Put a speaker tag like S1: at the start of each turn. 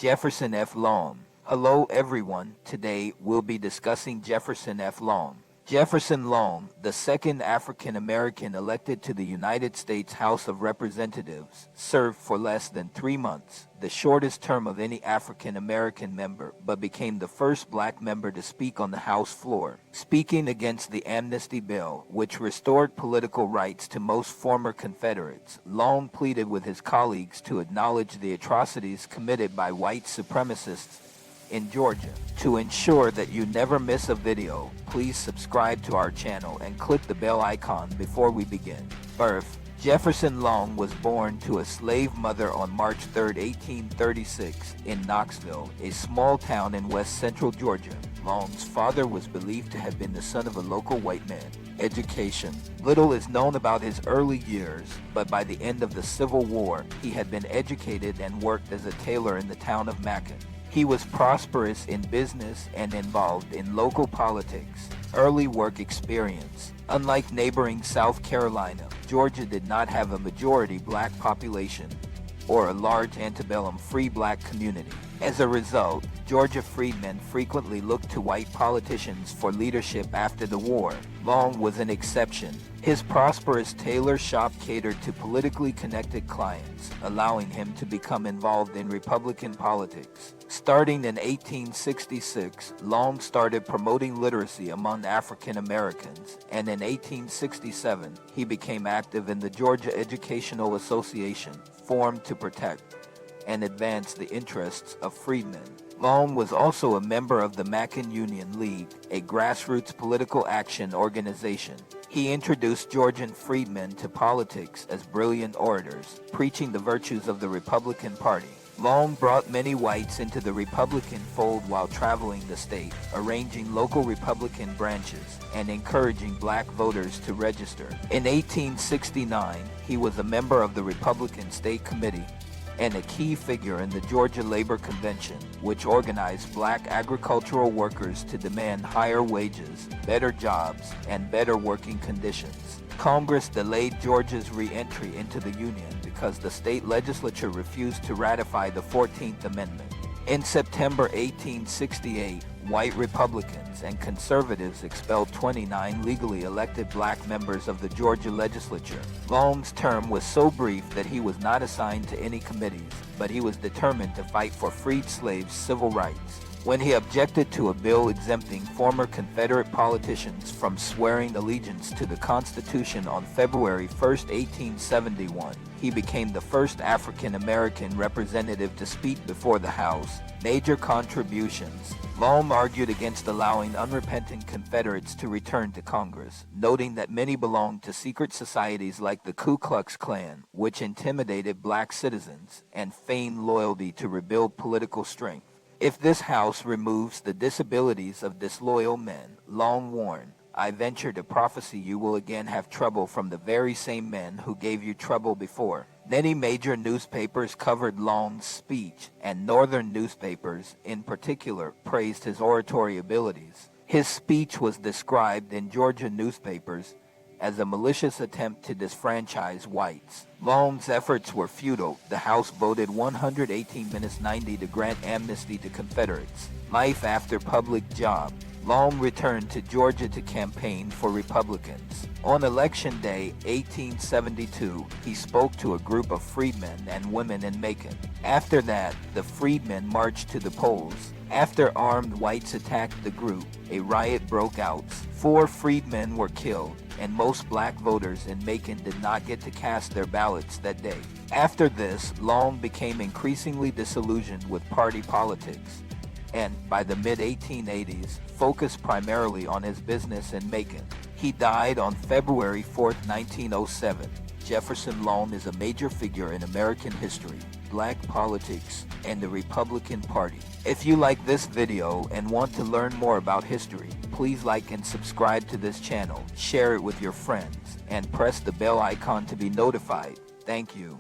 S1: Jefferson F. Long. Hello everyone, today we'll be discussing Jefferson F. Long. Jefferson Long, the second African American elected to the United States House of Representatives, served for less than 3 months, the shortest term of any African American member, but became the first black member to speak on the House floor. Speaking against the amnesty bill, which restored political rights to most former Confederates, Long pleaded with his colleagues to acknowledge the atrocities committed by white supremacists in Georgia. To ensure that you never miss a video, please subscribe to our channel and click the bell icon before we begin. Birth: Jefferson Long was born to a slave mother on March 3, 1836, in Knoxville, a small town in west central Georgia. Long's father was believed to have been the son of a local white man. Education: little is known about his early years, but by the end of the Civil War, he had been educated and worked as a tailor in the town of Macon. He was prosperous in business and involved in local politics. Early work experience: unlike neighboring South Carolina, Georgia did not have a majority black population or a large antebellum free black community. As a result, Georgia freedmen frequently looked to white politicians for leadership after the war. Long was an exception. His prosperous tailor shop catered to politically connected clients, allowing him to become involved in Republican politics. Starting in 1866, Long started promoting literacy among African Americans, and in 1867, he became active in the Georgia Educational Association, formed to protect and advance the interests of freedmen. Long was also a member of the Macon Union League, a grassroots political action organization. He introduced Georgian freedmen to politics as brilliant orators, preaching the virtues of the Republican Party. Long brought many whites into the Republican fold while traveling the state, arranging local Republican branches and encouraging black voters to register. In 1869, he was a member of the Republican State Committee and a key figure in the Georgia Labor Convention, which organized black agricultural workers to demand higher wages, better jobs, and better working conditions. Congress delayed Georgia's re-entry into the Union because the state legislature refused to ratify the 14th Amendment. In September 1868, white Republicans and conservatives expelled 29 legally elected black members of the Georgia legislature. Long's term was so brief that he was not assigned to any committees, but he was determined to fight for freed slaves' civil rights. When he objected to a bill exempting former Confederate politicians from swearing allegiance to the Constitution on February 1, 1871, he became the first African American representative to speak before the House. Major contributions: Long argued against allowing unrepentant Confederates to return to Congress, noting that many belonged to secret societies like the Ku Klux Klan, which intimidated black citizens and feigned loyalty to rebuild political strength. If this House removes the disabilities of disloyal men, Long warned, I venture to prophesy you will again have trouble from the very same men who gave you trouble before. Many major newspapers covered Long's speech, and northern newspapers, in particular, praised his oratory abilities. His speech was described in Georgia newspapers as a malicious attempt to disfranchise whites. Long's efforts were futile. The House voted 118-90 to grant amnesty to Confederates. Life after public job: Long returned to Georgia to campaign for Republicans. On Election Day 1872, he spoke to a group of freedmen and women in Macon. After that, the freedmen marched to the polls. After armed whites attacked the group, a riot broke out. 4 freedmen were killed, and most black voters in Macon did not get to cast their ballots that day. After this, Long became increasingly disillusioned with party politics, and by the mid-1880s, focused primarily on his business in Macon. He died on February 4, 1907. Jefferson Long is a major figure in American history, black politics, and the Republican Party. If you like this video and want to learn more about history, please like and subscribe to this channel, share it with your friends, and press the bell icon to be notified. Thank you.